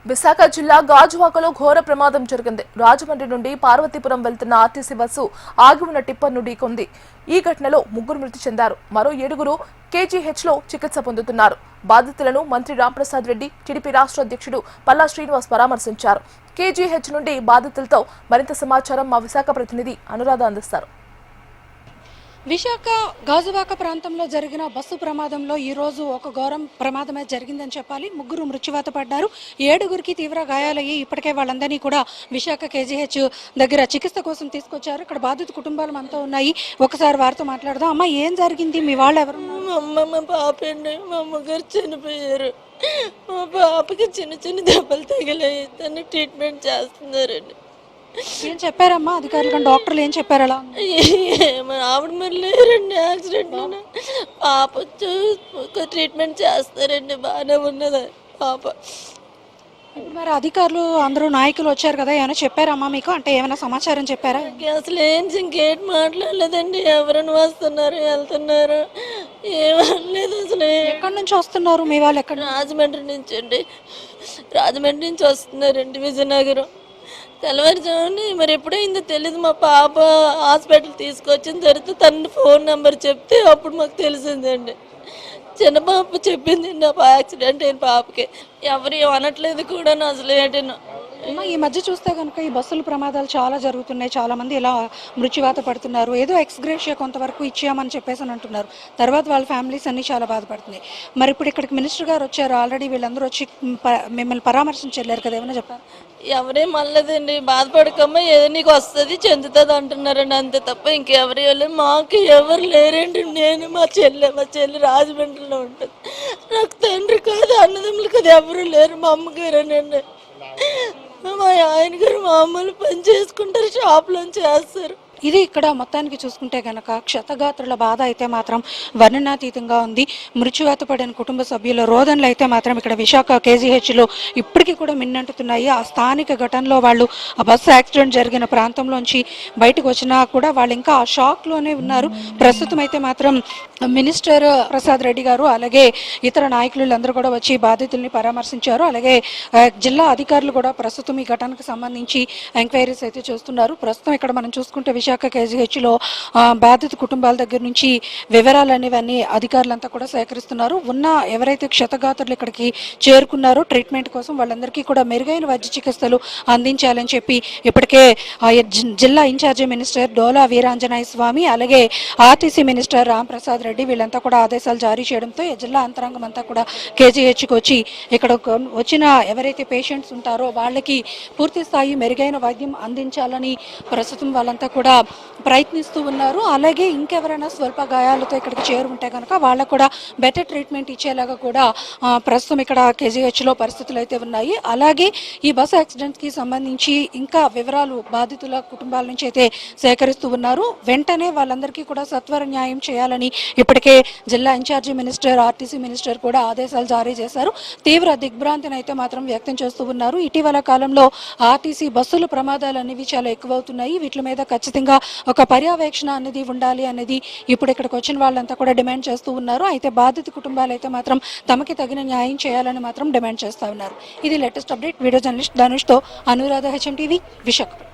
విశాఖ జిల్లా గాజువాకలో ఘోర ప్రమాదం జరిగింది. రాజమండ్రి నుండి పార్వతీపురం వెళ్తున్న ఆర్టీసీ బస్సు ఆగి ఉన్న టిప్పర్ను ఢీకొంది. ఈ ఘటనలో 3 మృతి చెందారు. మరో 7 కేజీహెచ్లో చికిత్స పొందుతున్నారు. బాధితులను మంత్రి రాంప్రసాద్ రెడ్డి, టీడీపీ రాష్ట్ర అధ్యక్షుడు పల్లా శ్రీనివాస్ పరామర్శించారు. కేజీహెచ్ నుండి బాధితులతో మరింత సమాచారం మా విశాఖ ప్రతినిధి అనురాధ అందిస్తారు. విశాఖ గాజువాక ప్రాంతంలో జరిగిన బస్సు ప్రమాదంలో ఈరోజు ఒక ఘోరం ప్రమాదమే జరిగిందని చెప్పాలి. 3 మృత్యువాత పడ్డారు. 7 తీవ్ర గాయాలయ్యి ఇప్పటికే వాళ్ళందరినీ కూడా విశాఖ కేజీహెచ్ దగ్గర చికిత్స కోసం తీసుకొచ్చారు. ఇక్కడ బాధిత కుటుంబాలు అంతా ఉన్నాయి. ఒకసారి వారితో మాట్లాడదాం. అమ్మ, ఏం జరిగింది? మీ వాళ్ళు ఎవరు? మా పాప అండి. మా అమ్మగారు చనిపోయారు. మా పాపకి చిన్న దెబ్బలు తగిలాయి. తను ట్రీట్మెంట్ చేస్తున్నారండి. ఏం చెప్పారమ్మా అధికారులు, డాక్టర్లు ఏం చెప్పారు? అలా ఆవిడ మరి లేరండి. యాక్సిడెంట్ పాప ట్రీట్మెంట్ చేస్తారండి. బాగానే ఉన్నది పాప. మరి అధికారులు అందరూ నాయకులు వచ్చారు కదా, ఏమైనా చెప్పారమ్మా మీకు? అంటే ఏమైనా సమాచారం చెప్పారా? అసలు ఇంకేం మాట్లాడలేదండి. ఎవరైనా వస్తున్నారు, వెళ్తున్నారు, ఏమనలేదు. అసలు ఎక్కడి నుంచి వస్తున్నారు మీ వాళ్ళు? ఎక్కడ? రాజమండ్రి నుంచి అండి. రాజమండ్రి నుంచి వస్తున్నారండి విజయనగరం. తెల్లవారుజామున మరి ఎప్పుడైందో తెలియదు. మా పాప హాస్పిటల్ తీసుకొచ్చిన తర్వాత తన ఫోన్ నెంబర్ చెప్తే అప్పుడు మాకు తెలిసిందండి. చిన్న పాప చెప్పింది నా యాక్సిడెంట్ అయిన పాపకి. ఎవరు అనట్లేదు కూడా అసలు ఏంటో. ఈ మధ్య చూస్తే కనుక ఈ బస్సుల ప్రమాదాలు చాలా జరుగుతున్నాయి. చాలా మంది ఇలా మృత్యువాత పడుతున్నారు. ఏదో ఎక్స్గ్రేషియా కొంతవరకు ఇచ్చామని చెప్పేసి అని అంటున్నారు. తర్వాత వాళ్ళ ఫ్యామిలీస్ అన్ని చాలా బాధపడుతున్నాయి. మరి ఇప్పుడు ఇక్కడికి మినిస్టర్ గారు వచ్చారు. ఆల్రెడీ వీళ్ళందరూ వచ్చి మిమ్మల్ని పరామర్శించి వెళ్ళారు కదా, ఏమైనా చెప్పారు? ఎవరేం అనలేదండి. బాధపడకమ్మా, ఏదో నీకు వస్తుంది చెందుతుంది అంటున్నారండి. అంతే తప్ప ఇంకెవరు వెళ్ళి మాకు ఎవరు లేరండి. నేను మా చెల్లి రాజమండ్రిలో ఉంటుంది. నాకు తండ్రి కాదు, అన్నదమ్ములు కాదు, ఎవరు లేరు. మా అమ్మగారేనండి. మా ఆయన గారు మామూలు పని చేసుకుంటారు, షాప్లో చేస్తారు. ఇది ఇక్కడ మొత్తానికి చూసుకుంటే కనుక క్షతగాత్రుల బాధ అయితే మాత్రం వర్ణనాతీతంగా ఉంది. మృత్యువాత పడిన కుటుంబ సభ్యుల రోదనలు అయితే మాత్రం ఇక్కడ విశాఖ కేజీహెచ్లో ఇప్పటికీ కూడా మిన్నంటుతున్నాయి. ఆ స్థానిక ఘటనలో వాళ్ళు ఆ బస్సు యాక్సిడెంట్ జరిగిన ప్రాంతంలోంచి బయటకు వచ్చినా కూడా వాళ్ళు ఇంకా ఆ షాక్లోనే ఉన్నారు. ప్రస్తుతం అయితే మాత్రం మినిస్టర్ ప్రసాద్ రెడ్డి గారు అలాగే ఇతర నాయకులందరూ కూడా వచ్చి బాధితుల్ని పరామర్శించారు. అలాగే జిల్లా అధికారులు కూడా ప్రస్తుతం ఈ ఘటనకు సంబంధించి ఎంక్వైరీస్ అయితే చేస్తున్నారు. ప్రస్తుతం ఇక్కడ మనం చూసుకుంటే విశాఖ కేజీహెచ్లో బాధిత కుటుంబాల దగ్గర నుంచి వివరాలు అనేవన్నీ అధికారులంతా కూడా సేకరిస్తున్నారు. ఉన్న ఎవరైతే క్షతగాత్రులు ఇక్కడికి చేరుకున్నారో ట్రీట్మెంట్ కోసం వాళ్ళందరికీ కూడా మెరుగైన వైద్య చికిత్సలు అందించాలని చెప్పి ఇప్పటికే జిల్లా ఇన్ఛార్జి మినిస్టర్ డోలా వీరాంజనేయ స్వామి అలాగే ఆర్టీసీ మినిస్టర్ రాంప్రసాద్ రెడ్డి వీళ్ళంతా కూడా ఆదేశాలు జారీ చేయడంతో జిల్లా యంత్రాంగం అంతా కూడా కేజీహెచ్కి వచ్చి ఇక్కడ వచ్చిన ఎవరైతే పేషెంట్స్ ఉంటారో వాళ్ళకి పూర్తి స్థాయి మెరుగైన వైద్యం అందించాలని ప్రస్తుతం వాళ్ళంతా కూడా ప్రయత్నిస్తూ ఉన్నారు. అలాగే ఇంకెవరైనా స్వల్ప గాయాలతో ఇక్కడికి చేరుకుంటే కనుక వాళ్ళకు కూడా బెటర్ ట్రీట్మెంట్ ఇచ్చేలాగా కూడా ప్రస్తుతం ఇక్కడ కేజీహెచ్లో పరిస్థితులు అయితే ఉన్నాయి. అలాగే ఈ బస్ యాక్సిడెంట్కి సంబంధించి ఇంకా వివరాలు బాధితుల కుటుంబాల నుంచి అయితే సేకరిస్తూ ఉన్నారు. వెంటనే వాళ్ళందరికీ కూడా సత్వర న్యాయం చేయాలని ఇప్పటికే జిల్లా ఇన్ఛార్జి మినిస్టర్ ఆర్టీసీ మినిస్టర్ కూడా ఆదేశాలు జారీ చేశారు. తీవ్ర దిగ్భ్రాంతిని అయితే మాత్రం వ్యక్తం చేస్తూ ఉన్నారు. ఇటీవల కాలంలో ఆర్టీసీ బస్సుల ప్రమాదాలు అనేవి చాలా ఎక్కువవుతున్నాయి. వీటి మీద ఖచ్చితంగా ఒక పర్యవేక్షణ అనేది ఉండాలి అనేది ఇప్పుడు ఇక్కడికి వచ్చిన వాళ్ళంతా కూడా డిమాండ్ చేస్తూ ఉన్నారు. అయితే బాధిత కుటుంబాలు అయితే మాత్రం తమకి తగిన న్యాయం చేయాలని మాత్రం డిమాండ్ చేస్తూ ఉన్నారు. ఇది లేటెస్ట్ అప్డేట్. వీడియో జర్నలిస్ట్ ధనుష్తో అనురాధ, HM టీవీ, విశాఖ.